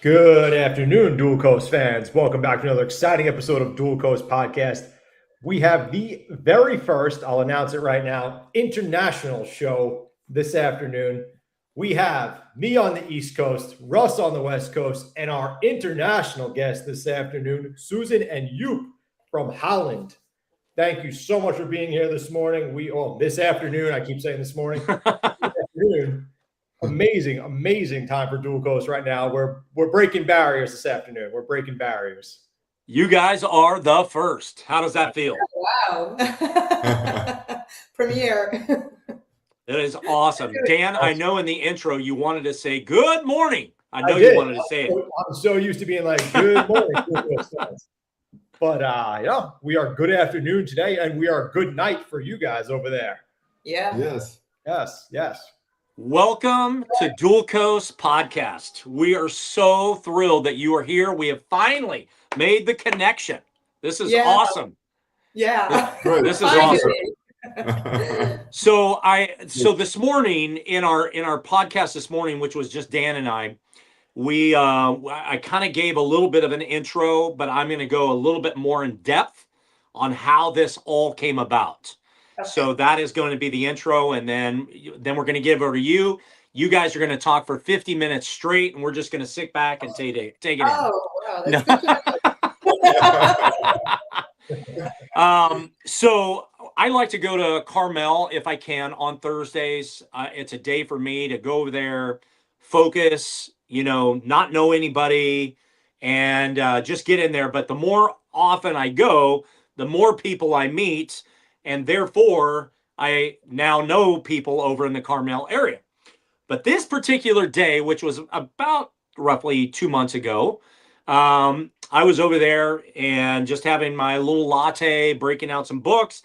Good afternoon, Dual Coast fans. Welcome back to another exciting episode of Dual Coast Podcast. We have the very first, I'll announce it right now, international show this afternoon. We have me on the East Coast, Russ on the West Coast, and our international guest this afternoon, Suzan and Joep from Holland. Thank you so much for being here this morning. This afternoon, I keep saying this morning. This afternoon. Amazing time for Dual Coast right now. We're breaking barriers this afternoon. We're breaking barriers. You guys are the first. How does that feel? Wow. Premiere. It is awesome. Dan, I know in the intro you wanted to say good morning. I know you wanted to say it. I'm so used to being like, good morning. But we are good afternoon today, and we are good night for you guys over there. Yeah. Yes. Welcome to Dual Coast Podcast. We are so thrilled that you are here. We have finally made the connection. This is awesome. Yeah. This is awesome. So this morning in our podcast this morning, which was just Dan and I kind of gave a little bit of an intro, but I'm going to go a little bit more in depth on how this all came about. Okay. So that is going to be the intro, and then we're going to give over to you. You guys are going to talk for 50 minutes straight, and we're just going to sit back and take it in. Oh, wow, that's good. So I like to go to Carmel if I can on Thursdays. It's a day for me to go over there, focus, not know anybody, and just get in there. But the more often I go, the more people I meet. And therefore, I now know people over in the Carmel area. But this particular day, which was about roughly 2 months ago, I was over there and just having my little latte, breaking out some books,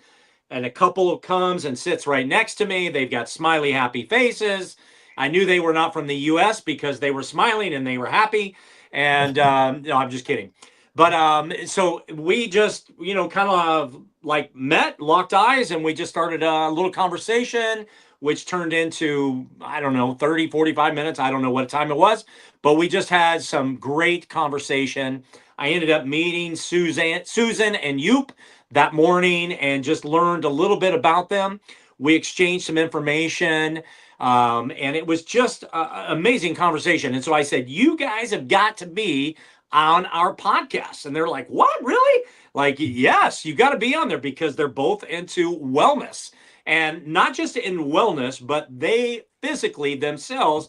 and a couple comes and sits right next to me. They've got smiley, happy faces. I knew they were not from the U.S. because they were smiling and they were happy. And no, I'm just kidding. But so we just, kind of like met, locked eyes, and we just started a little conversation, which turned into, 30, 45 minutes. I don't know what time it was, but we just had some great conversation. I ended up meeting Suzan and Joep that morning and just learned a little bit about them. We exchanged some information, and it was just an amazing conversation. And so I said, you guys have got to be on our podcast. And they're like, what, really? Like, yes, you got to be on there because they're both into wellness, and not just in wellness, but they physically themselves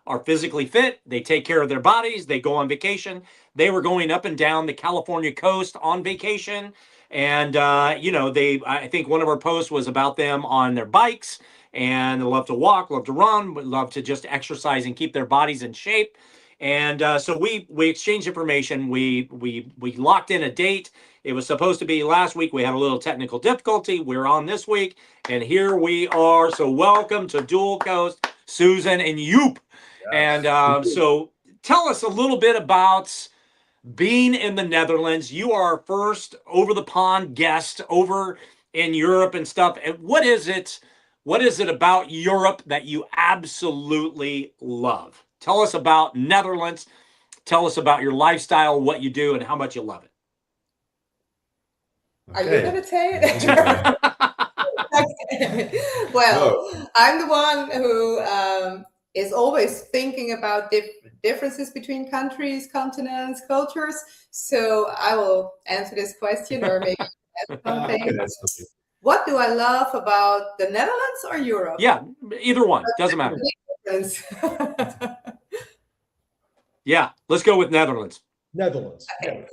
are physically fit. They take care of their bodies. They go on vacation. They were going up and down the California coast on vacation. And, I think one of our posts was about them on their bikes, and they love to walk, love to run, would love to just exercise and keep their bodies in shape. And so we exchanged information. We locked in a date. It was supposed to be last week. We had a little technical difficulty. We're on this week, and here we are. So welcome to Dual Coast, Suzan and Joep. Yes. And so tell us a little bit about being in the Netherlands. You are our first over the pond guest over in Europe and stuff. And what is it about Europe that you absolutely love? Tell us about Netherlands. Tell us about your lifestyle, what you do, and how much you love it. Are you going to say it? Okay. Well, I'm the one who is always thinking about differences between countries, continents, cultures. So I will answer this question, or maybe ask something. What do I love about the Netherlands or Europe? Yeah, either one. Doesn't matter. Yeah, let's go with Netherlands. Okay.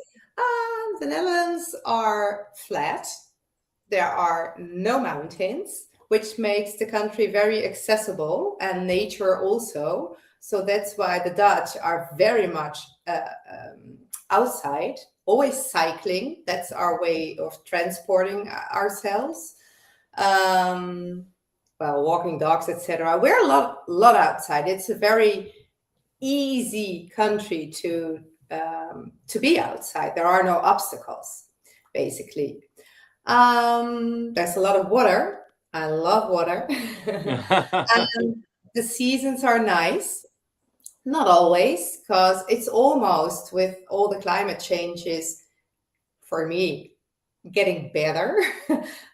The Netherlands are flat. There are no mountains, which makes the country very accessible, and nature also. So that's why the Dutch are very much outside, always cycling. That's our way of transporting ourselves. Walking dogs, etc. We're a lot outside. It's a very easy country to be outside. There are no obstacles, basically. There's a lot of water. I love water. And the seasons are nice. Not always, because it's almost with all the climate changes, for me, getting better,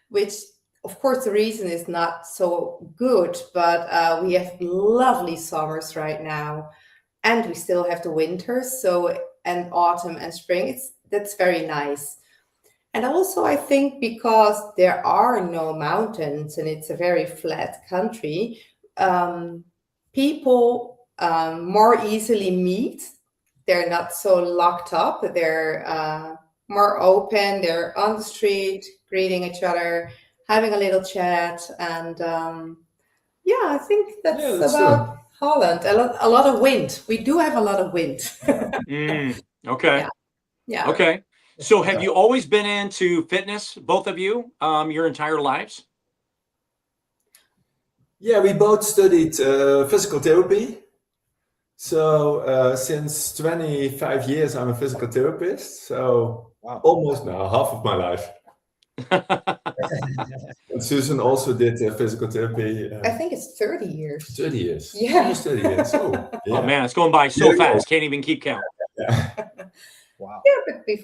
which of course the reason is not so good, but we have lovely summers right now, and we still have the winters, so and autumn and spring. That's very nice. And also, I think because there are no mountains and it's a very flat country, people more easily meet. They're not so locked up. They're more open. They're on the street, greeting each other, having a little chat. And yeah, I think that's about Holland. A lot of wind. We do have a lot of wind. Okay. Yeah. Okay. So have you always been into fitness, both of you, your entire lives? Yeah, we both studied physical therapy. So since 25 years, I'm a physical therapist. So almost now half of my life. And Suzan also did physical therapy. I think it's 30 years. 30 years. Yeah. Almost 30 years. Oh, yeah. Oh man, it's going by so fast. Can't even keep count. Yeah. Wow. Yeah, but we've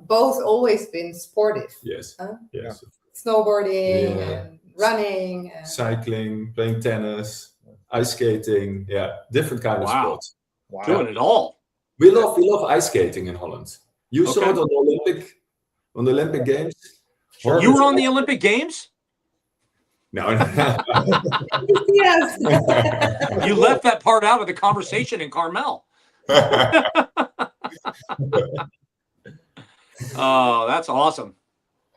both always been sportive. Yes. Yes. Snowboarding and running. And cycling, playing tennis, ice skating. Yeah, different kind of sports. Wow. Doing it all. We love ice skating in Holland. You saw it on the Olympic Games. Sure. You were on the Olympic Games? No. Yes. You left that part out of the conversation in Carmel. Oh, that's awesome.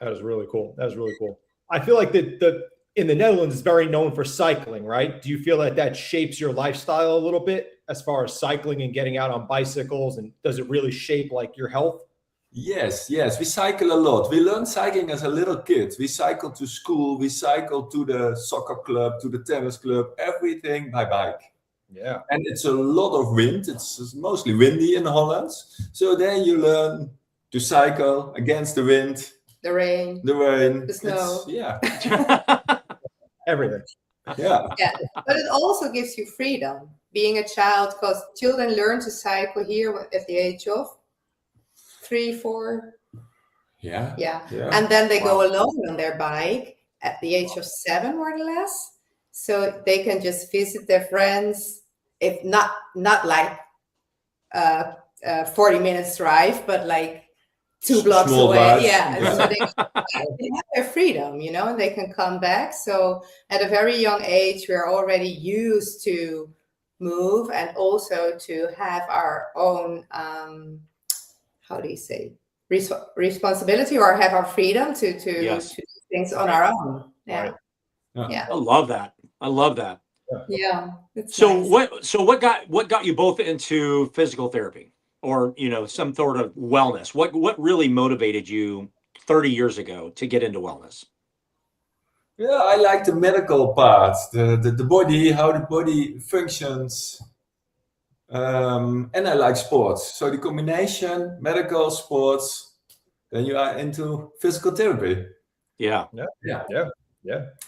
That is really cool. That is really cool. I feel like in the Netherlands is very known for cycling, right? Do you feel like that shapes your lifestyle a little bit as far as cycling and getting out on bicycles? And does it really shape like your health? Yes. We cycle a lot. We learned cycling as a little kid. We cycled to school. We cycled to the soccer club, to the tennis club, everything by bike. Yeah. And it's a lot of wind. It's mostly windy in Holland. So then you learn to cycle against the wind. The rain. The snow. Everything. Yeah. But it also gives you freedom being a child, because children learn to cycle here at the age of 3, 4. Yeah. And then they go alone on their bike at the age of 7, more or less. So they can just visit their friends, if not like 40 minutes drive, but like 2 blocks Small away. drives. Yeah. So they have their freedom, and they can come back. So at a very young age, we're already used to move and also to have our own, how do you say, responsibility, or have our freedom to do things on our own. Yeah. Right. Yeah. I love that. Yeah. So nice. what got you both into physical therapy, or some sort of wellness? What really motivated you 30 years ago to get into wellness? Yeah, I like the medical part, the body, how the body functions, and I like sports. So the combination, medical, sports, then you are into physical therapy. Yeah.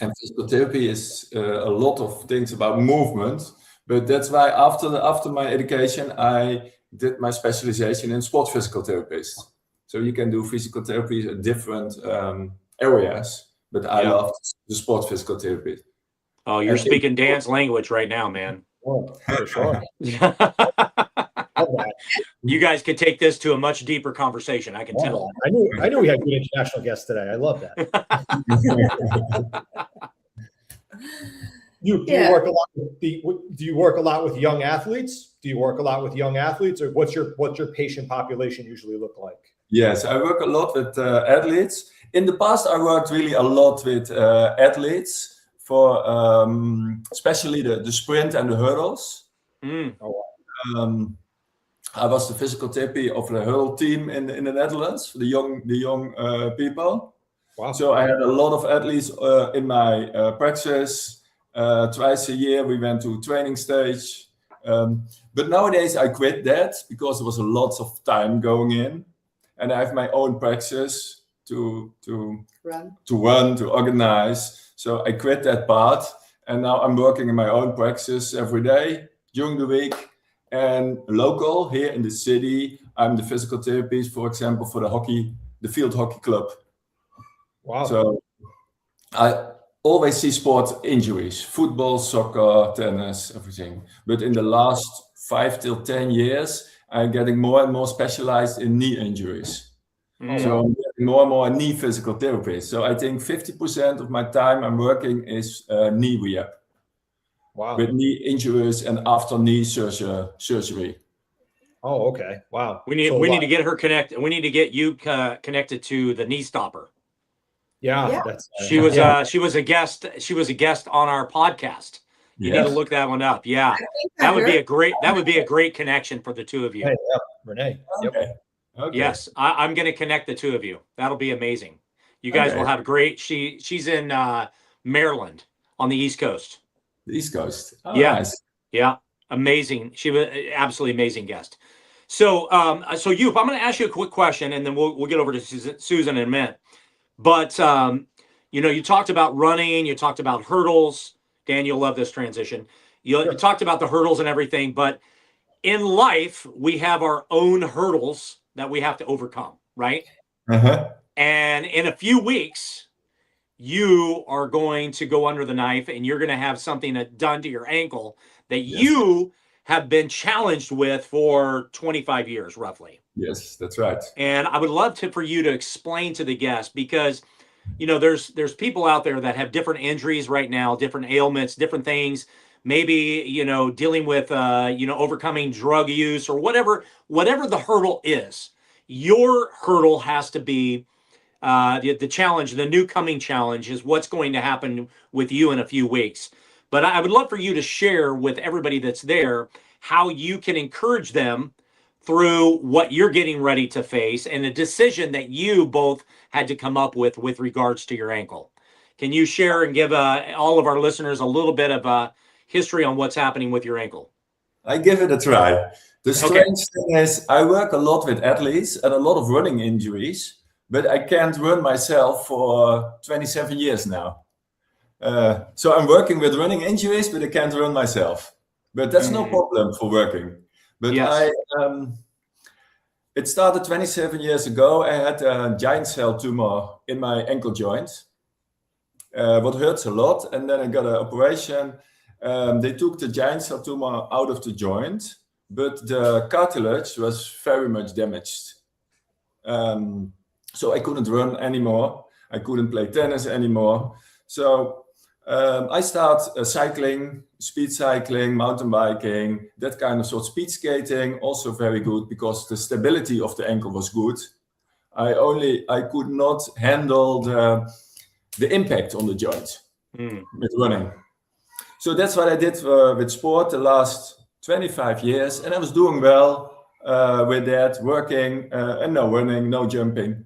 And physical therapy is a lot of things about movement, but that's why after my education, I did my specialization in sport physical therapist. So you can do physical therapy in different areas, but I love the sport physical therapy. Oh, you're speaking dance language right now, man. Well, for sure. You guys could take this to a much deeper conversation. I can tell. I knew we had good international guests today. I love that. Do you work a lot with do you work a lot with young athletes? Or what's your patient population usually look like? Yes, I work a lot with athletes. In the past, I worked really a lot with athletes for especially the sprint and the hurdles. I was the physical therapy of the hurdle team in the Netherlands for the young people. Wow. So I had a lot of athletes in my practice. Twice a year we went to training stage. But nowadays I quit that because there was a lot of time going in, and I have my own practice to run, to organize. So I quit that part, and now I'm working in my own practice every day, during the week. And local here in the city, I'm the physical therapist, for example, for the field hockey club. Wow. So I always see sport injuries, football, soccer, tennis, everything. But in the last 5 till 10 years, I'm getting more and more specialized in knee injuries. So I'm getting more and more a knee physical therapist. So I think 50% of my time I'm working is knee rehab. Wow. With knee injuries and after knee surgery. Oh, okay. Wow. We need to get her connected. We need to get you connected to the knee stopper. Yeah. Yeah. She was a guest. She was a guest on our podcast. You need to look that one up. Yeah. That would be a great connection for the two of you. Hey, yeah, Renee. Yep. Okay. Yes. I'm going to connect the two of you. That'll be amazing. You guys will have great. She's in Maryland on the East Coast. The East Coast. Oh, yeah. Nice. Yeah. Amazing. She was an absolutely amazing guest. So, Joep, I'm going to ask you a quick question, and then we'll get over to Suzan in a minute. But, you talked about running, you talked about hurdles. Dan, you'll love this transition. You talked about the hurdles and everything, but in life, we have our own hurdles that we have to overcome, right? Uh-huh. And in a few weeks, you are going to go under the knife and you're going to have something done to your ankle that you have been challenged with for 25 years, roughly. Yes, that's right. And I would love for you to explain to the guests, because, there's people out there that have different injuries right now, different ailments, different things, maybe, dealing with, overcoming drug use or whatever the hurdle is. Your hurdle has to be the challenge. The new coming challenge is what's going to happen with you in a few weeks. But I would love for you to share with everybody that's there how you can encourage them through what you're getting ready to face and a decision that you both had to come up with regards to your ankle. Can you share and give all of our listeners a little bit of history on what's happening with your ankle? I give it a try. The strange thing is I work a lot with athletes and a lot of running injuries, but I can't run myself for 27 years now. So I'm working with running injuries, but I can't run myself. But that's no problem for working. But it started 27 years ago. I had a giant cell tumor in my ankle joint, what hurts a lot. And then I got an operation. They took the giant cell tumor out of the joint, but the cartilage was very much damaged. So I couldn't run anymore. I couldn't play tennis anymore. So I started cycling, speed cycling, mountain biking, that kind of sort. Speed skating, also very good because the stability of the ankle was good. I could not handle the impact on the joint with running. So that's what I did with sport the last 25 years. And I was doing well with that, working, and no running, no jumping.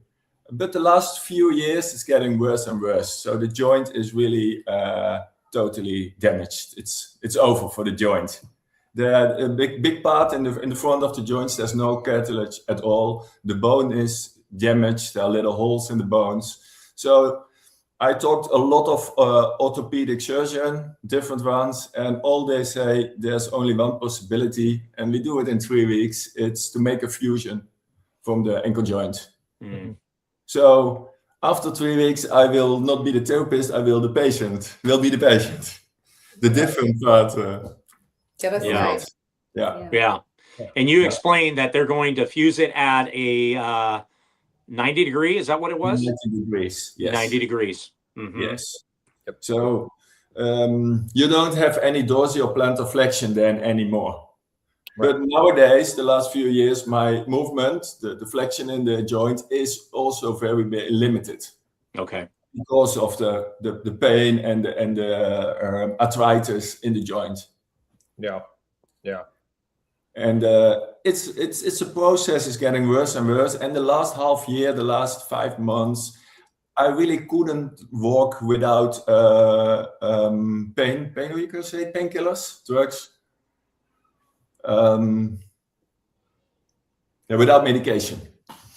But the last few years, it's getting worse and worse. So the joint is really totally damaged. It's over for the joint. A big part in the front of the joints, there's no cartilage at all. The bone is damaged. There are little holes in the bones. So I talked a lot of orthopedic surgeon, different ones, and all they say there's only one possibility, and we do it in 3 weeks. It's to make a fusion from the ankle joint. So after 3 weeks, I will not be the therapist. I will be the patient. The different part. That's nice. Yeah. And you explained that they're going to fuse it at a 90 degree. Is that what it was? 90 degrees. Yes. 90 degrees. Mm-hmm. Yes. Yep. So you don't have any dorsal or plantar flexion then anymore. Right. But nowadays, the last few years, my movement, the flexion in the joint is also very limited. Okay. Because of the pain and the arthritis in the joint. Yeah. And it's a process. It's getting worse and worse. And the last half year, the last 5 months, I really couldn't walk without pain. Pain, you can say painkillers, drugs. Without medication.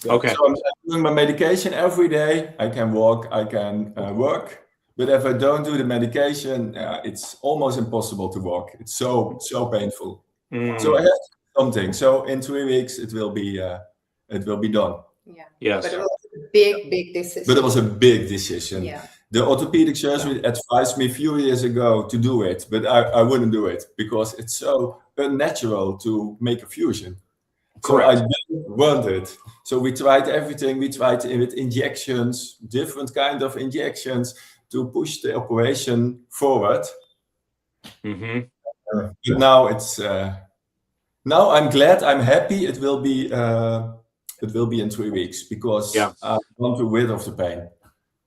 Okay. So I'm doing my medication every day. I can walk, I can work. But if I don't do the medication, it's almost impossible to walk. It's so painful. So I have to do something. So in 3 weeks it will be done. Yeah. Yes. But it was a big decision. But it was a big decision. Yeah. The orthopedic surgery advised me a few years ago to do it, but I wouldn't do it because it's so unnatural to make a fusion. Correct. So I didn't want it. So we tried everything. We tried with injections, different kind of injections to push the operation forward. Mm-hmm. But now it's now I'm glad. I'm happy. It will be in 3 weeks because I want to rid of the pain.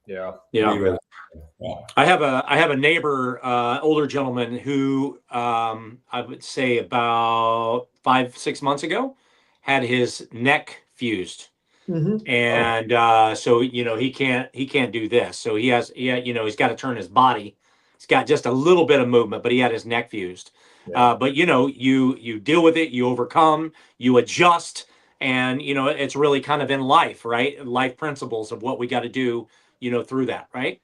Yeah. Yeah. I have a neighbor, older gentleman who I would say about 5-6 months ago had his neck fused. Mm-hmm. And so he can't do this. So he's got to turn his body. He's got just a little bit of movement, but he had his neck fused. Yeah. But you deal with it, you overcome, you adjust, and it's really kind of in life, right? Life principles of what we got to do, through that, right?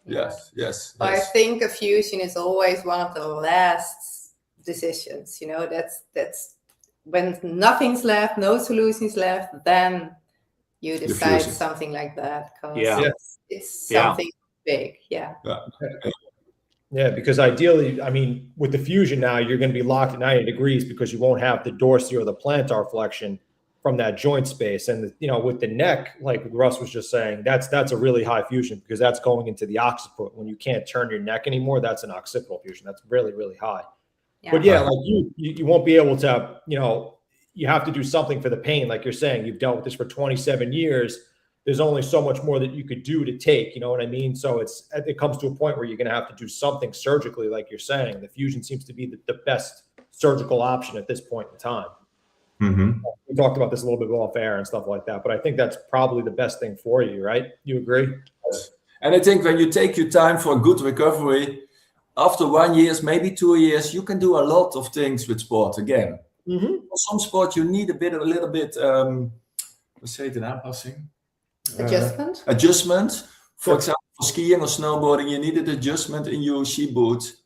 Yes. I think a fusion is always one of the last decisions. That's when nothing's left, no solutions left, then you decide something like that. It's something big. Yeah. Yeah, because ideally, I mean, with the fusion now, you're going to be locked at 90 degrees because you won't have the dorsal or the plantar flexion from that joint space. And, with the neck, like Russ was just saying, that's a really high fusion because that's going into the occiput. When you can't turn your neck anymore, that's an occipital fusion. That's really, really high. Yeah. But yeah, like you won't be able to, you have to do something for the pain. Like you're saying, you've dealt with this for 27 years. There's only so much more that you could do to take, you know what I mean? So it comes to a point where you're going to have to do something surgically, like you're saying. The fusion seems to be the best surgical option at this point in time. Mm-hmm. We talked about this a little bit off air and stuff like that, but I think that's probably the best thing for you, right? You agree? Yes. And I think when you take your time for a good recovery, after 1 year, maybe 2 years, you can do a lot of things with sport again. Mm-hmm. For some sport, you need a little bit, let's say the aanpassing. Adjustment. For example, for skiing or snowboarding, you needed adjustment in your ski boot,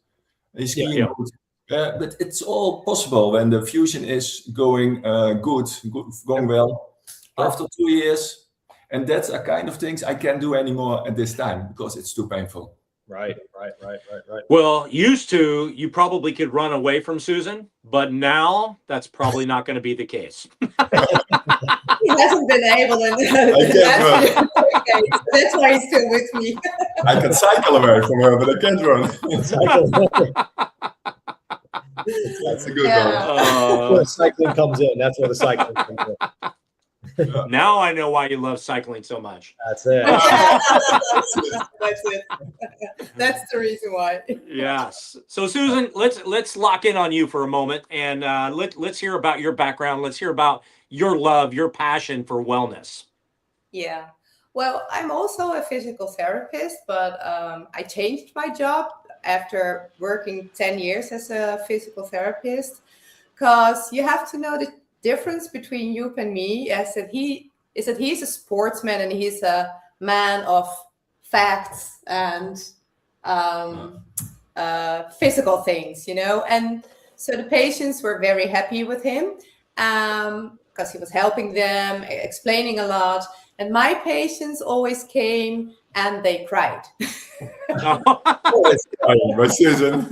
your skiing boot. But it's all possible when the fusion is going going well after 2 years. And that's a kind of things I can't do anymore at this time because it's too painful. Right. Well, used to, you probably could run away from Suzan, but now that's probably not going to be the case. He hasn't been able to. That's why he's still with me. I can cycle away from her, but I can't run. That's a good one. Where cycling comes in. That's where the cycling comes in. Now I know why you love cycling so much. That's it. That's it. That's the reason why. Yes. So Suzan, let's lock in on you for a moment, and let's hear about your background. Let's hear about your love, your passion for wellness. Yeah. Well, I'm also a physical therapist, but I changed my job after working 10 years as a physical therapist, because you have to know the difference between Joep and me is that he's a sportsman and he's a man of facts and physical things, and so the patients were very happy with him because he was helping them, explaining a lot, and my patients always came and they cried. Always crying, but Suzan.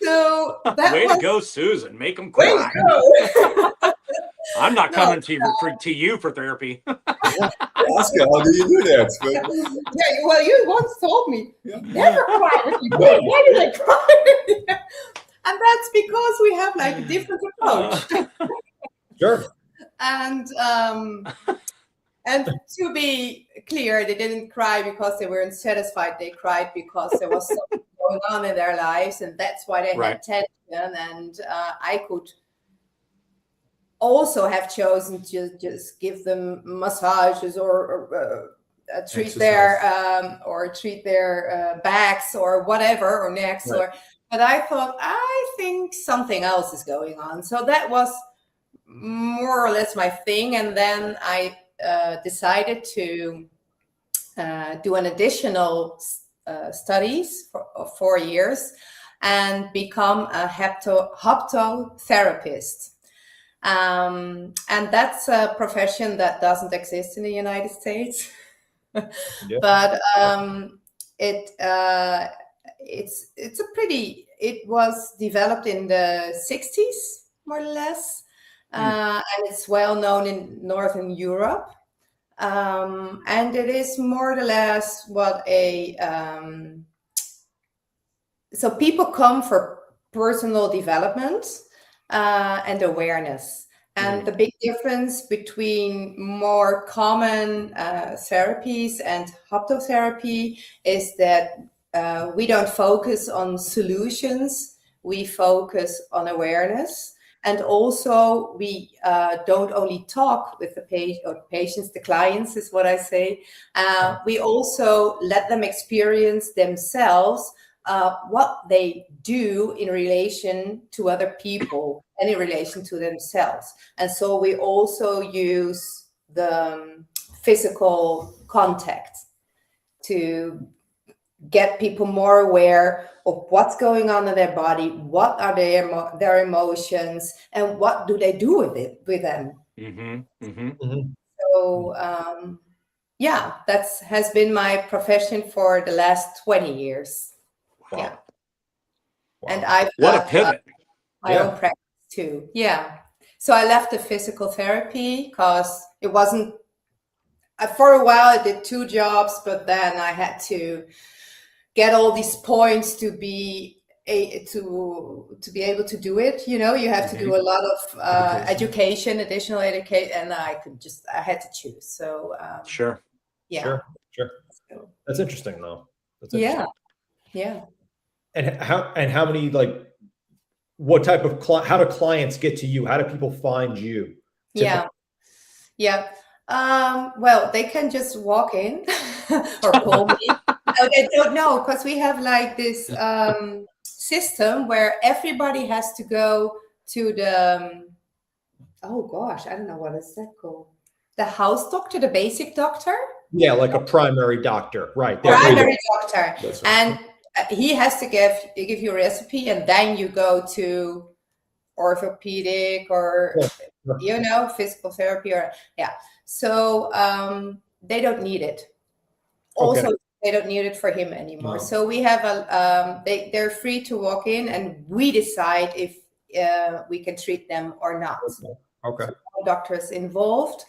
So way to go, Suzan. Make them cry. I'm not coming to you for therapy. Ask her, how do you do that? Yeah, well, you once told me, never cry with people. Why do they cry? And that's because we have like a different approach. Sure. And to be clear, they didn't cry because they weren't satisfied. They cried because there was something going on in their lives, and that's why they had tension. And I could also have chosen to just give them massages or treat their backs or whatever, or necks, but I thought, I think something else is going on. So that was more or less my thing, and then I decided to do an additional studies of 4 years, and become a haptotherapist. And that's a profession that doesn't exist in the United States. Yeah. But it was developed in the 60s, more or less. And it's well known in Northern Europe. And it is more or less so people come for personal development and awareness. And the big difference between more common therapies and haptotherapy is that we don't focus on solutions, we focus on awareness. And also we don't only talk with the patients, the clients is what I say. We also let them experience themselves what they do in relation to other people and in relation to themselves. And so we also use the physical contact to get people more aware of what's going on in their body, what are their emotions, and what do they do with them. So yeah, that has been my profession for the last 20 years. Wow. Yeah. Wow. And I've What a pivot. my own practice too. Yeah. So I left the physical therapy because it wasn't, for a while I did 2 jobs, but then I had to get all these points to be able to do it. You know, you have to do a lot of additional education, and I had to choose. So Sure. Yeah. Sure. So, That's interesting though. That's yeah. interesting. Yeah. And how many, like, what type of how do clients get to you? How do people find you? Yeah. Well, they can just walk in or call me. No, they don't know, because we have like this system where everybody has to go to the oh gosh, I don't know, what is that called? The house doctor, the basic doctor. Yeah, like a primary doctor, right? Primary doctor, That's right. and he has to give you a recipe, and then you go to orthopedic or physical therapy so they don't need it. Also, they don't need it for him anymore. No. So we have they're free to walk in, and we decide if we can treat them or not. Okay. No doctors involved.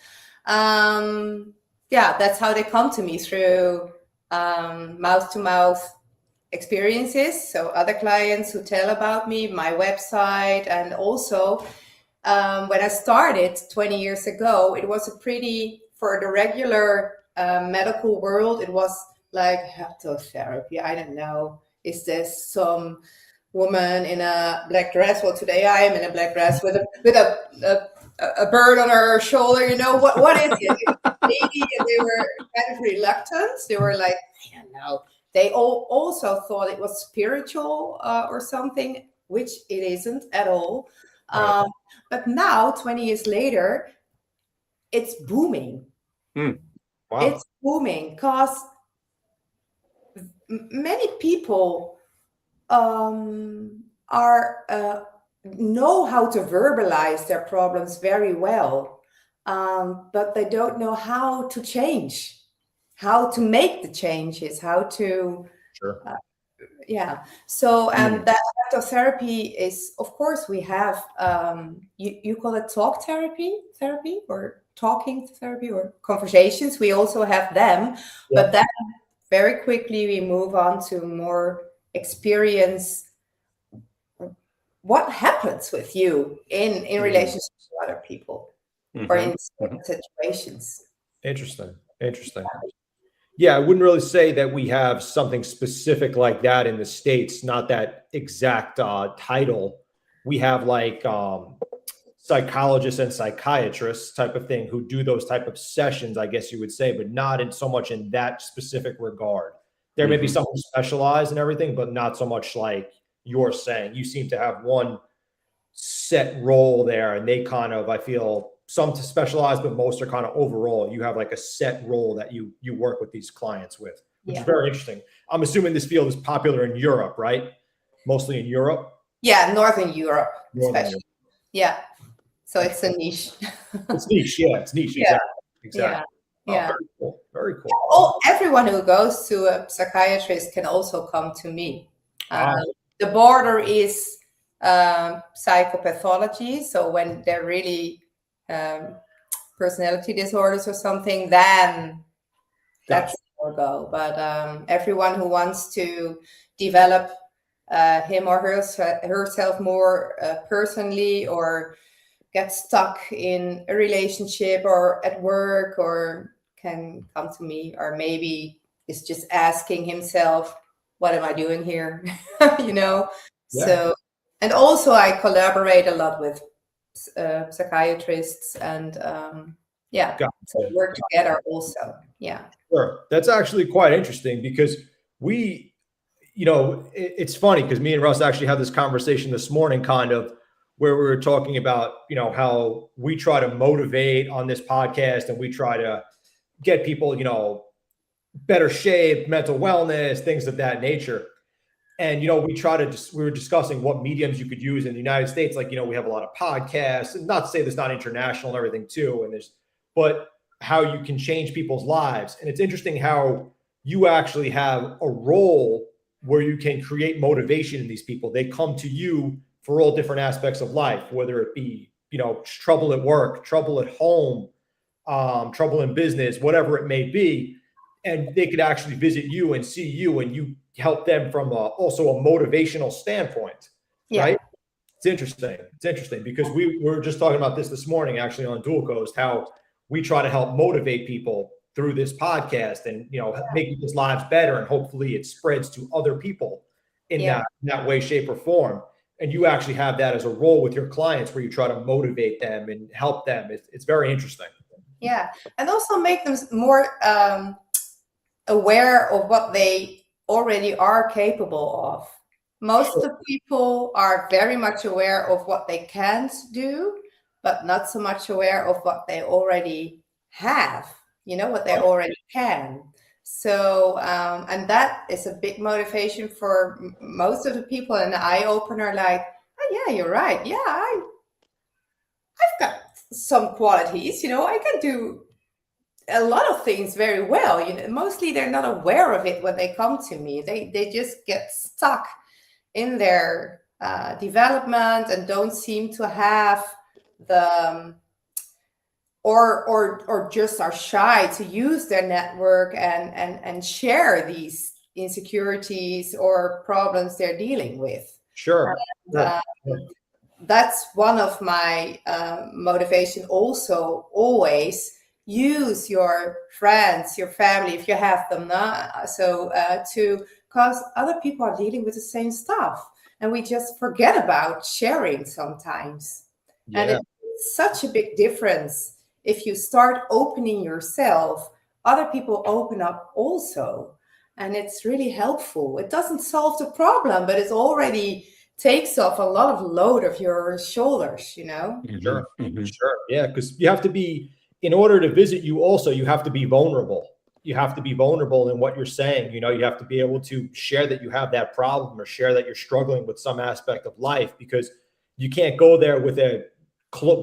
That's how they come to me, through mouth-to-mouth experiences. So other clients who tell about me, my website, and also when I started 20 years ago, it was for the regular medical world, it was like haptotherapy. I don't know. Is this some woman in a black dress? Well, today I am in a black dress with a bird on her shoulder. You know, what is it? And they were kind of reluctant. They were like, I don't know. They also thought it was spiritual or something, which it isn't at all. Right. But now, 20 years later, it's booming. Wow. It's booming because many people know how to verbalize their problems very well, but they don't know how to change, how to make the changes, how to So that therapy is, of course, we have you call it talk therapy or talking therapy or conversations. We also have them, but then very quickly we move on to more experience. What happens with you in relationship to other people or in situations? Interesting. Yeah, I wouldn't really say that we have something specific like that in the States, not that exact title. We have like psychologists and psychiatrists type of thing who do those type of sessions, I guess you would say, but not in so much in that specific regard. There may be some who specialize in everything, but not so much like you're saying. You seem to have one set role there, and they kind of, I feel, some to specialize, but most are kind of overall. You have like a set role that you work with these clients with, which is very interesting. I'm assuming this field is popular in Europe, right? Mostly in Europe? Yeah, Northern Europe, Northern especially. Europe. Yeah. So it's a niche. It's niche. Yeah, it's niche. Yeah. Exactly. Yeah. Oh, Yeah. very cool. Very cool. Oh, everyone who goes to a psychiatrist can also come to me. The border is psychopathology. So when they're really personality disorders or something, then that's where I'll go. But everyone who wants to develop him or herself more personally, or get stuck in a relationship or at work, or can come to me, or maybe is just asking himself, what am I doing here? you know? Yeah. So, and also I collaborate a lot with psychiatrists, and so we work together also. Yeah. Sure. That's actually quite interesting, because it's funny because me and Russ actually had this conversation this morning, kind of, where we were talking about, how we try to motivate on this podcast, and we try to get people, better shape, mental wellness, things of that nature. And, we were discussing what mediums you could use in the United States. Like, we have a lot of podcasts, and not to say there's not international and everything too. But how you can change people's lives. And it's interesting how you actually have a role where you can create motivation in these people. They come to you for all different aspects of life, whether it be, trouble at work, trouble at home, trouble in business, whatever it may be. And they could actually visit you and see you, and you help them from also a motivational standpoint, right? It's interesting because we were just talking about this morning, actually, on Dual Coast, how we try to help motivate people through this podcast, and, make people's lives better. And hopefully it spreads to other people in that way, shape, or form. And you actually have that as a role with your clients, where you try to motivate them and help them. It's very interesting. Yeah. And also make them more aware of what they already are capable of. Most of the people are very much aware of what they can't do, but not so much aware of what they already have, what they already can. So, and that is a big motivation for most of the people, an eye-opener, like, oh yeah, you're right. Yeah, I've got some qualities, I can do a lot of things very well. Mostly they're not aware of it when they come to me. They just get stuck in their development and don't seem to have the or just are shy to use their network and share these insecurities or problems they're dealing with. Sure. That's one of my motivation also. Always use your friends, your family, if you have them, because other people are dealing with the same stuff, and we just forget about sharing sometimes. And it's such a big difference. If you start opening yourself, other people open up also, and it's really helpful. It doesn't solve the problem, but it already takes off a lot of load of your shoulders, Sure. Sure. Yeah, because you have to be, in order to visit you also, you have to be vulnerable. You have to be vulnerable in what you're saying. You have to be able to share that you have that problem, or share that you're struggling with some aspect of life, because you can't go there with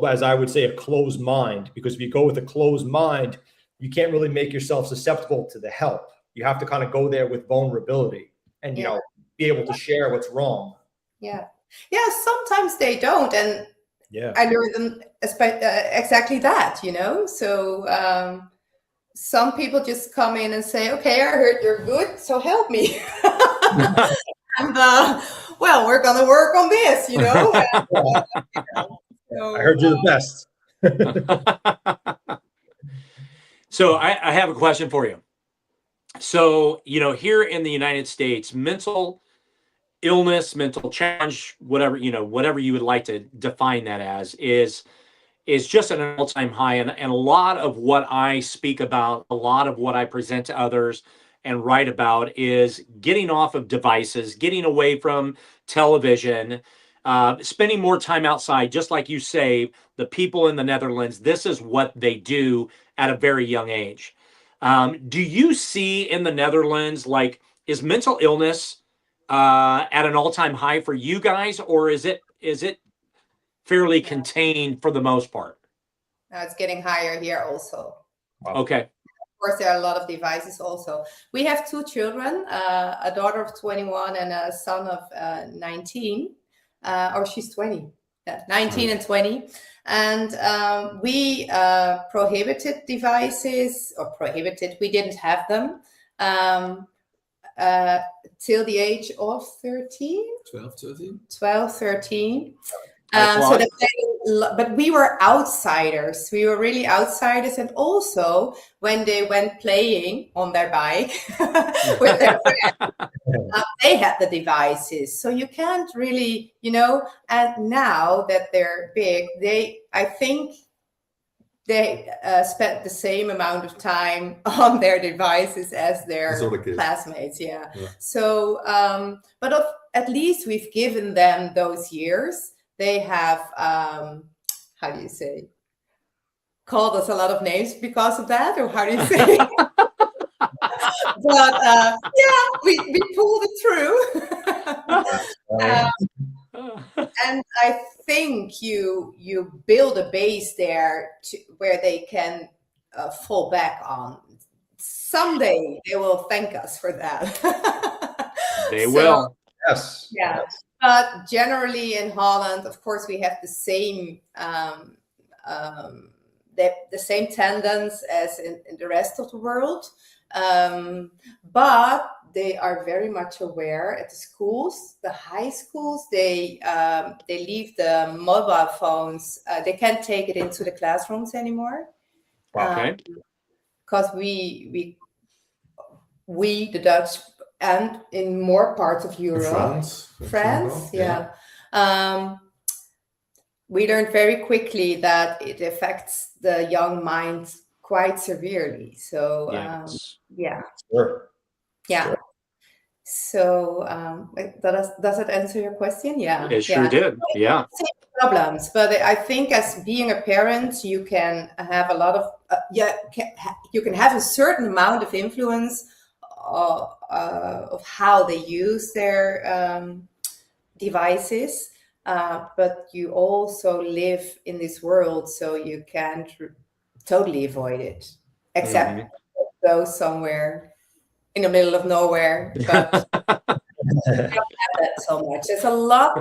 as I would say, a closed mind. Because if you go with a closed mind, you can't really make yourself susceptible to the help. You have to kind of go there with vulnerability and, be able to share what's wrong. Yeah. Sometimes they don't. And I learned them exactly that, So some people just come in and say, okay, I heard you're good, so help me. And well, we're going to work on this, So, I heard you're the best. So I have a question for you. So, here in the United States, mental illness, mental challenge, whatever you would like to define that as, is just at an all-time high. And a lot of what I speak about, a lot of what I present to others and write about, is getting off of devices, getting away from television, spending more time outside. Just like you say, the people in the Netherlands, this is what they do at a very young age. Do you see in the Netherlands, is mental illness at an all-time high for you guys, or is it fairly contained for the most part? Now it's getting higher here also. Wow. Okay. Of course, there are a lot of devices also. We have 2 children, a daughter of 21 and a son of 19, or she's 20, 19 and 20. And we prohibited devices, we didn't have them till the age of 13? 12, 13? 12, 13. So But we were outsiders. We were really outsiders. And also, when they went playing on their bike with their friends, they had the devices. So you can't really, and now that they're big, I think they spent the same amount of time on their devices as their classmates. Yeah. So, at least we've given them those years. They have, how do you say, called us a lot of names because of that, or how do you say? But we pulled it through. And I think you build a base there where they can fall back on. Someday they will thank us for that. They will. Yes. Yeah. Yes. But generally in Holland, of course, we have the same same tendencies as in the rest of the world. But they are very much aware at the schools, the high schools. They leave the mobile phones. They can't take it into the classrooms anymore. Okay. Because we the Dutch, and in more parts of Europe, France, we learned very quickly that it affects the young mind quite severely. So, Sure. Yeah. Sure. So, does it answer your question? Yeah. It sure did. Yeah. Problems, but I think as being a parent, you can have a lot of you can have a certain amount of influence of how they use their devices, but you also live in this world, so you can't totally avoid it, except go somewhere in the middle of nowhere. But we don't have that so much. There's a lot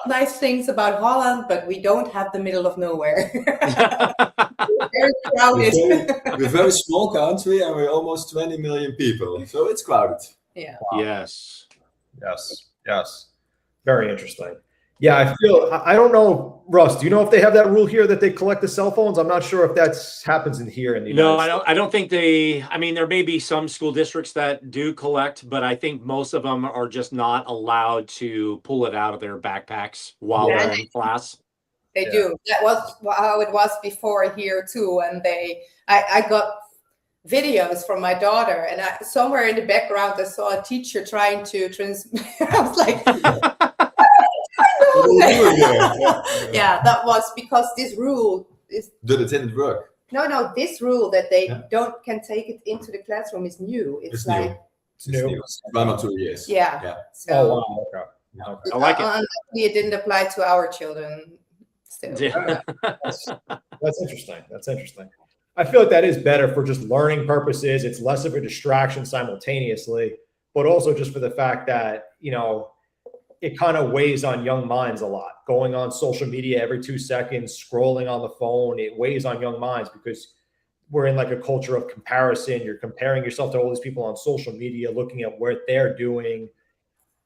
nice things about Holland, but we don't have the middle of nowhere. Very crowded. We're a very small country, and we're almost 20 million people, so it's crowded. Yeah. Wow. Yes. Very interesting. Yeah, I don't know, Russ, do you know if they have that rule here that they collect the cell phones? I'm not sure if that's happens here in the United States. I don't think there may be some school districts that do collect, but I think most of them are just not allowed to pull it out of their backpacks while they're in class. They do. That was how it was before here too. And I got videos from my daughter, and somewhere in the background I saw a teacher trying to transmit. I was like, yeah, that was because this rule is. But it didn't work. No, this rule that they can take it into the classroom is new. It's like new. It's new. 1 or 2 years. Yeah. So, oh wow, okay. I like it. It didn't apply to our children. Still. Yeah. That's interesting. I feel like that is better for just learning purposes. It's less of a distraction simultaneously, but also just for the fact that, it kind of weighs on young minds a lot. Going on social media every 2 seconds, scrolling on the phone, it weighs on young minds because we're in like a culture of comparison. You're comparing yourself to all these people on social media, looking at what they're doing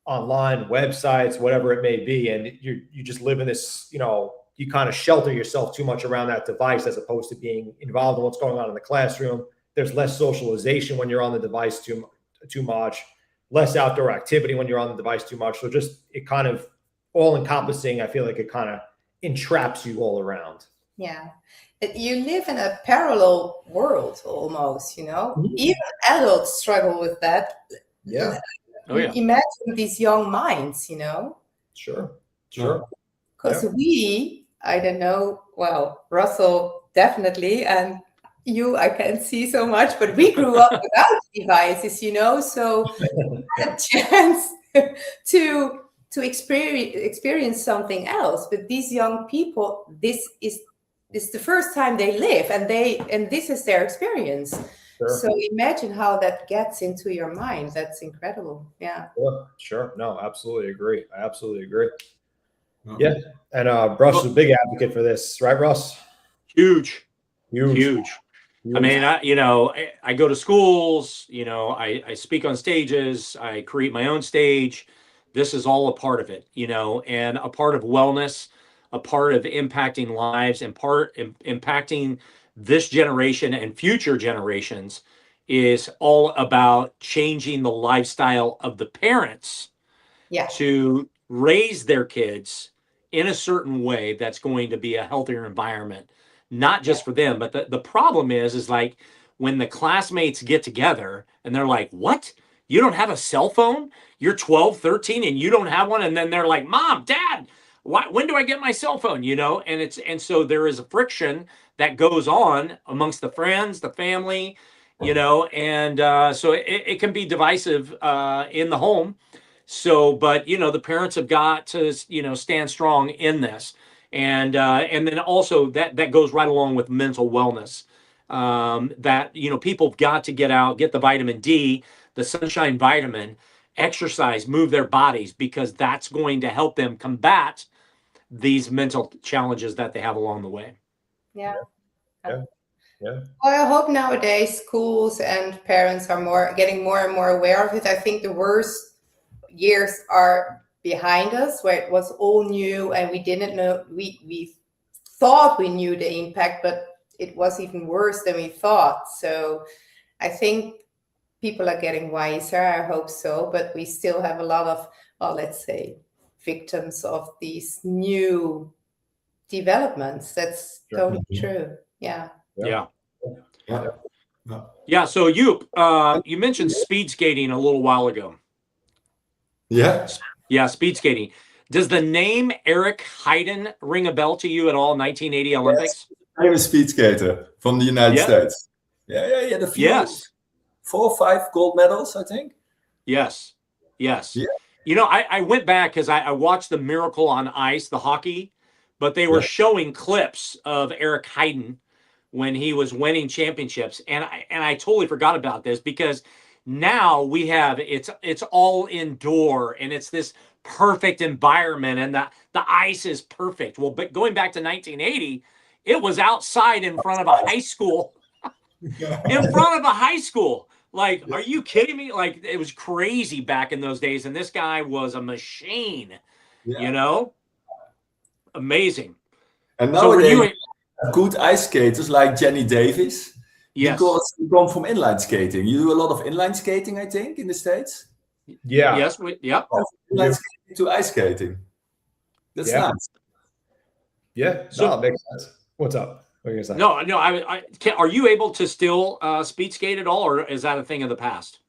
online, websites, whatever it may be. And you just live in this, you kind of shelter yourself too much around that device as opposed to being involved in what's going on in the classroom. There's less socialization when you're on the device too much, less outdoor activity when you're on the device too much. So just it kind of all encompassing. I feel like it kind of entraps you all around. Yeah. You live in a parallel world almost, Mm-hmm. Even adults struggle with that. Yeah. Oh, yeah. Imagine these young minds, Sure. Because I don't know, well, Russell definitely, and you, I can't see so much, but we grew up without devices, so we had a chance to experience something else. But these young people, this is the first time they live, and this is their experience. Sure. So imagine how that gets into your mind. That's incredible. Yeah. Sure. No, absolutely agree. I absolutely agree. Yeah. And Russ is a big advocate for this, right, Russ? Huge. I mean, I go to schools, I speak on stages, I create my own stage. This is all a part of it, and a part of wellness, a part of impacting lives, and impacting this generation and future generations is all about changing the lifestyle of the parents to raise their kids in a certain way that's going to be a healthier environment, not just for them. But the problem is like when the classmates get together and they're like, what? You don't have a cell phone? You're 12, 13 and you don't have one? And then they're like, Mom, Dad, when do I get my cell phone? And so there is a friction that goes on amongst the friends, the family, and so it can be divisive in the home. So, but the parents have got to stand strong in this, and then also that goes right along with mental wellness. That people have got to get out, get the vitamin D, the sunshine vitamin, exercise, move their bodies, because that's going to help them combat these mental challenges that they have along the way. Yeah. Well, I hope nowadays schools and parents are getting more and more aware of it. I think the worst years are behind us, where it was all new and we didn't know. We thought we knew the impact, but it was even worse than we thought. So I think people are getting wiser. I hope so, but we still have a lot of, let's say, victims of these new developments. That's totally true. Yeah. So you mentioned speed skating a little while ago. Yeah, speed skating. Does the name Eric Heiden ring a bell to you at all? 1980 Olympics. Yes. I'm a speed skater from the United States. Yeah. The few 4 or 5 gold medals, I think. Yes. Yeah. I went back because I watched the Miracle on Ice, the hockey, but they were showing clips of Eric Heiden when he was winning championships, and I totally forgot about this, because now we have it's all indoor and it's this perfect environment and the ice is perfect. Well, but going back to 1980, it was outside in front of a high school. Like, are you kidding me? Like, it was crazy back in those days, and this guy was a machine. Amazing. And nowadays, good ice skaters like Jenny Davis, because you come from inline skating. You do a lot of inline skating, I think, in the States. Yeah. Yes. Inline skating to ice skating. That's nice. Yeah. So it makes sense. What's up? What are you gonna say? No. Are you able to still speed skate at all, or is that a thing of the past?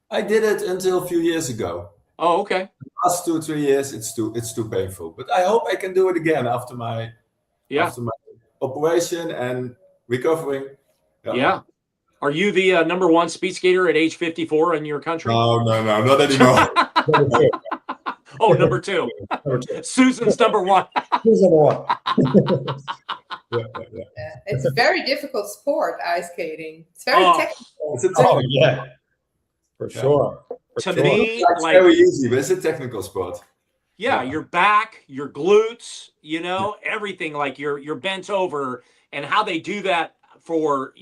I did it until a few years ago. Oh, okay. The last 2 or 3 years, it's too painful. But I hope I can do it again after my operation and recovering. Yeah. Are you the #1 speed skater at age 54 in your country? No, not anymore. Oh, number 2. Suzan's #1. Who's #1? It's a very difficult sport, ice skating. It's very technical. For sure. To me, it's very easy, but it's a technical sport. Yeah, your back, your glutes, everything, like you're bent over, and how they do that for,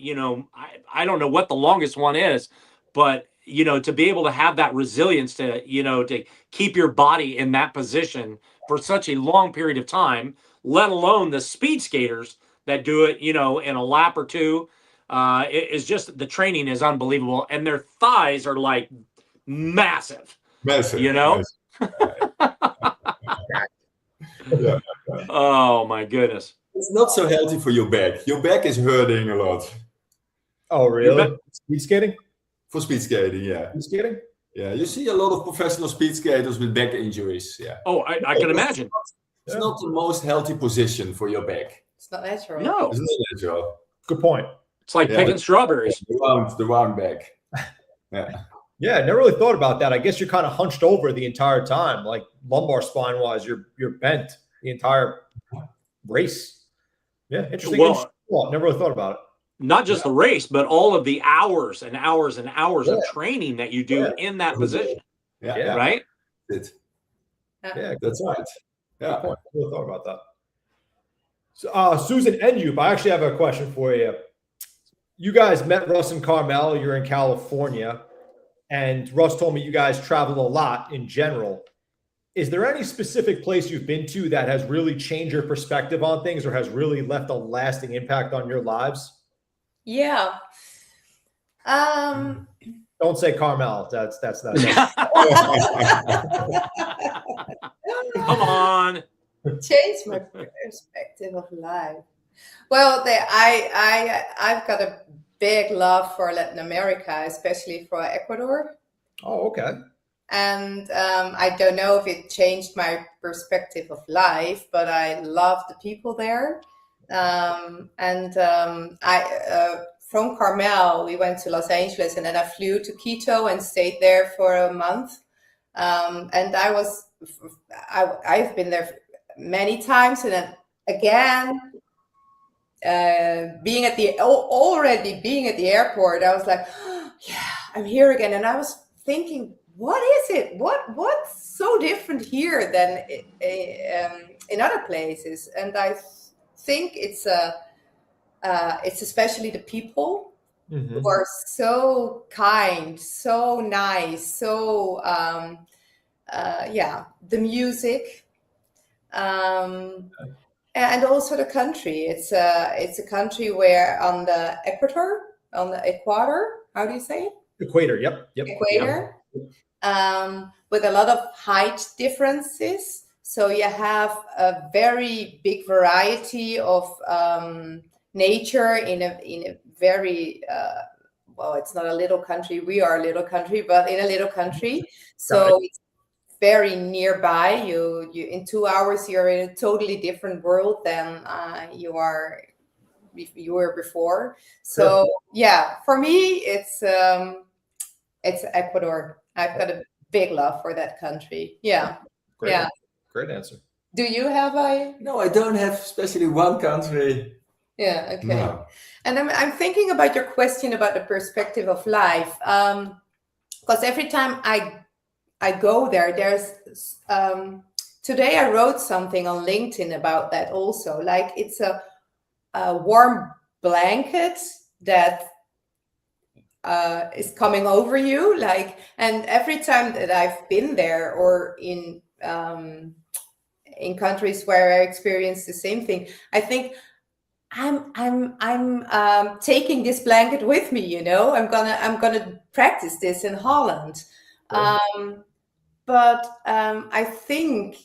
I don't know what the longest one is, but to be able to have that resilience to keep your body in that position for such a long period of time, let alone the speed skaters that do it, in a lap or two, it is just, the training is unbelievable, and their thighs are like massive. Oh my goodness. It's not so healthy for your back. Your back is hurting a lot. Oh, really? Speed skating? For speed skating, yeah. Speed skating? Yeah, you see a lot of professional speed skaters with back injuries. Yeah. Oh, I can imagine. It's not the most healthy position for your back. It's not natural. No. It's not natural. Good point. It's like picking strawberries. The round back. Yeah, I never really thought about that. I guess you're kind of hunched over the entire time, like lumbar spine wise. You're bent the entire race. Yeah, interesting. Well, Never really thought about it. Not just the race, but all of the hours and hours and hours of training that you do in that position. Yeah. Right? Yeah, That's right. Yeah. I never thought about that. So, Suzan and Joep, I actually have a question for you. You guys met Russ and Carmel. You're in California. And Russ told me you guys travel a lot in general. Is there any specific place you've been to that has really changed your perspective on things or has really left a lasting impact on your lives? Yeah. Don't say Carmel. That's not. Come on. Change my perspective of life. Well, I've got a big love for Latin America, especially for Ecuador. Oh, okay. And I don't know if it changed my perspective of life, but I love the people there. From Carmel, we went to Los Angeles, and then I flew to Quito and stayed there for a month. And I've been there many times, and then again, being at the airport, I was like, oh, yeah, I'm here again. And I was thinking, what is it? What's so different here than in other places? And I think it's especially the people who are so kind, so nice, so the music, and also the country. It's a country where on the equator, how do you say it? Equator. Yep. Equator. With a lot of height differences. So you have a very big variety of nature in a very it's not a little country. We are a little country, but in a little country. So it's very nearby. You in 2 hours you're in a totally different world than you were before. So for me it's Ecuador. I've got a big love for that country. Yeah. Great answer. Do you have No, I don't have especially one country. Yeah, okay. No. And I'm thinking about your question about the perspective of life. Because every time I go there, there's today I wrote something on LinkedIn about that also. Like it's a warm blanket that is coming over you, and every time that I've been there or in countries where I experience the same thing, I think I'm taking this blanket with me. I'm gonna practice this in Holland. But I think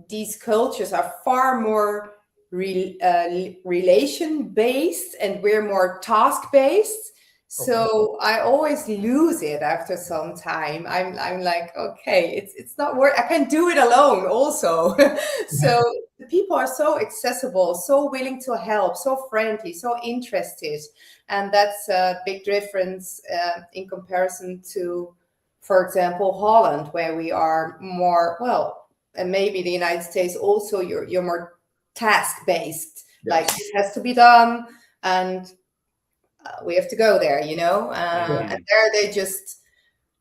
these cultures are far more relation based, and we're more task based. So I always lose it after some time. I'm like, okay, it's not work. I can do it alone also. So the people are so accessible, so willing to help, so friendly, so interested. And that's a big difference in comparison to, for example, Holland, where we are more, and maybe the United States also, you're more task-based. Yes. Like it has to be done, and we have to go there, and there they just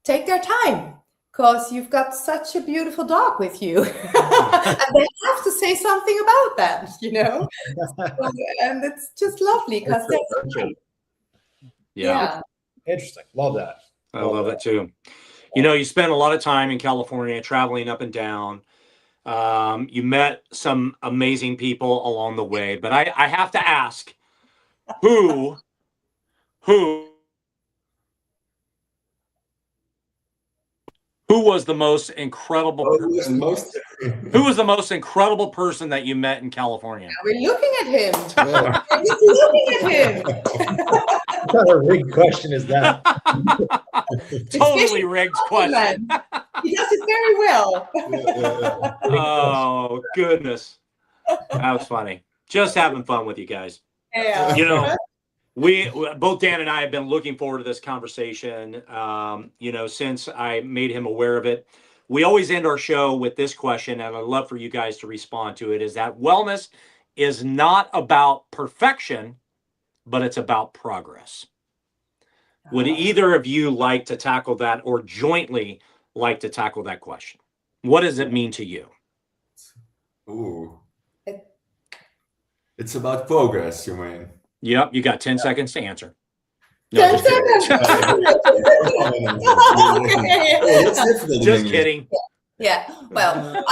take their time because you've got such a beautiful dog with you. And they have to say something about that, and it's just lovely because that's great. Yeah. Interesting. Love that. I love that too. You spent a lot of time in California traveling up and down. You met some amazing people along the way, but I have to ask, who was the most incredible person? Who was the most incredible person that you met in California? We're looking at him. We're just looking at him. What kind of rigged question is that? Totally rigged question. He does it very well. Oh, goodness. That was funny. Just having fun with you guys. Yeah. both Dan and I have been looking forward to this conversation, since I made him aware of it. We always end our show with this question, and I'd love for you guys to respond to it, is that wellness is not about perfection, but it's about progress. Would either of you like to tackle that, or jointly like to tackle that question? What does it mean to you? Ooh. It's about progress, you mean? Yep, you got 10 seconds to answer. No, 10 seconds. Just kidding. Yeah. Well,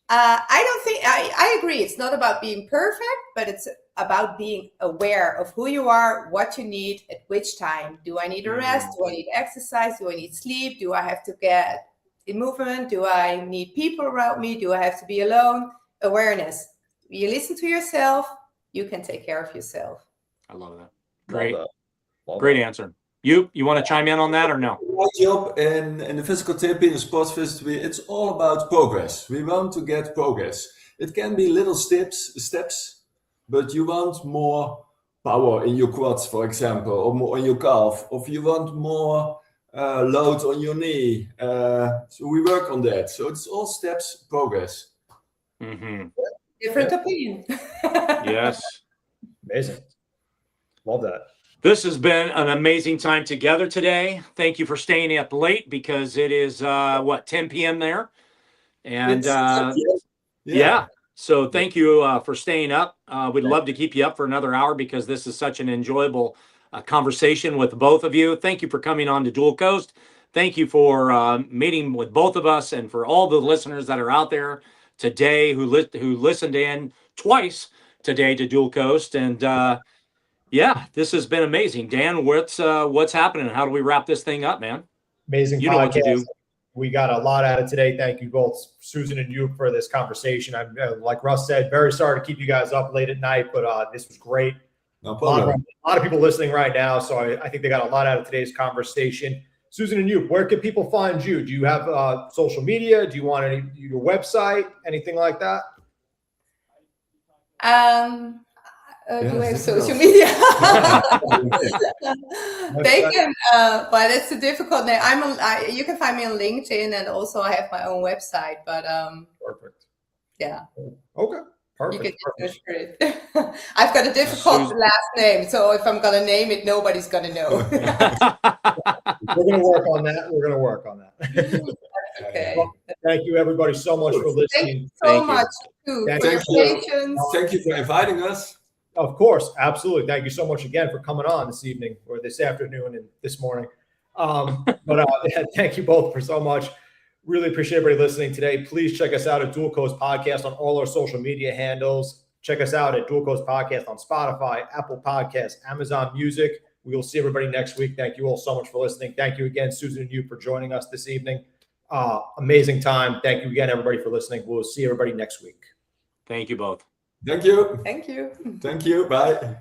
I don't think I agree. It's not about being perfect, but it's about being aware of who you are, what you need, at which time. Do I need a rest? Do I need exercise? Do I need sleep? Do I have to get in movement? Do I need people around me? Do I have to be alone? Awareness. You listen to yourself, you can take care of yourself. I love that. Great. Great answer. You want to chime in on that or no? My job in the physical therapy and sports physical, it's all about progress. We want to get progress. It can be little steps, but you want more power in your quads, for example, or more on your calf, or you want more load on your knee. So we work on that. So it's all steps, progress. Mm-hmm. Different opinion. Yes. Amazing. Love that. This has been an amazing time together today. Thank you for staying up late, because it is 10 p.m. there. And yeah. So thank you for staying up. We'd love to keep you up for another hour, because this is such an enjoyable conversation with both of you. Thank you for coming on to Dual Coast. Thank you for meeting with both of us, and for all the listeners that are out there today who listened in twice today to Dual Coast. And yeah, this has been amazing. Dan, what's happening? How do we wrap this thing up, man? Amazing. You know what to do. We got a lot out of today. Thank you both, Suzan and Joep, for this conversation. I'm like Russ said, very sorry to keep you guys up late at night, but this was great. No problem. A lot of people listening right now, so I think they got a lot out of today's conversation. Suzan and Joep, where can people find you? Do you have social media? Do you want your website? Anything like that? Do I have social media? They can, but it's a difficult name. You can find me on LinkedIn, and also I have my own website. But Perfect. Yeah. Okay. Perfect. You can just search for it. I've got a difficult last name, so if I'm gonna name it, nobody's gonna know. We're gonna work on that. Okay. Well, thank you, everybody, so much for listening. Thank you so much too for your patience. Thank you for inviting us. Of course, absolutely. Thank you so much again for coming on this evening, or this afternoon and this morning. Thank you both for so much. Really appreciate everybody listening today. Please check us out at Dual Coast Podcast on all our social media handles. Check us out at Dual Coast Podcast on Spotify, Apple Podcasts, Amazon Music. We will see everybody next week. Thank you all so much for listening. Thank you again, Suzan and Joep, for joining us this evening. Amazing time. Thank you again, everybody, for listening. We'll see everybody next week. Thank you both. Thank you. Thank you. Thank you. Bye.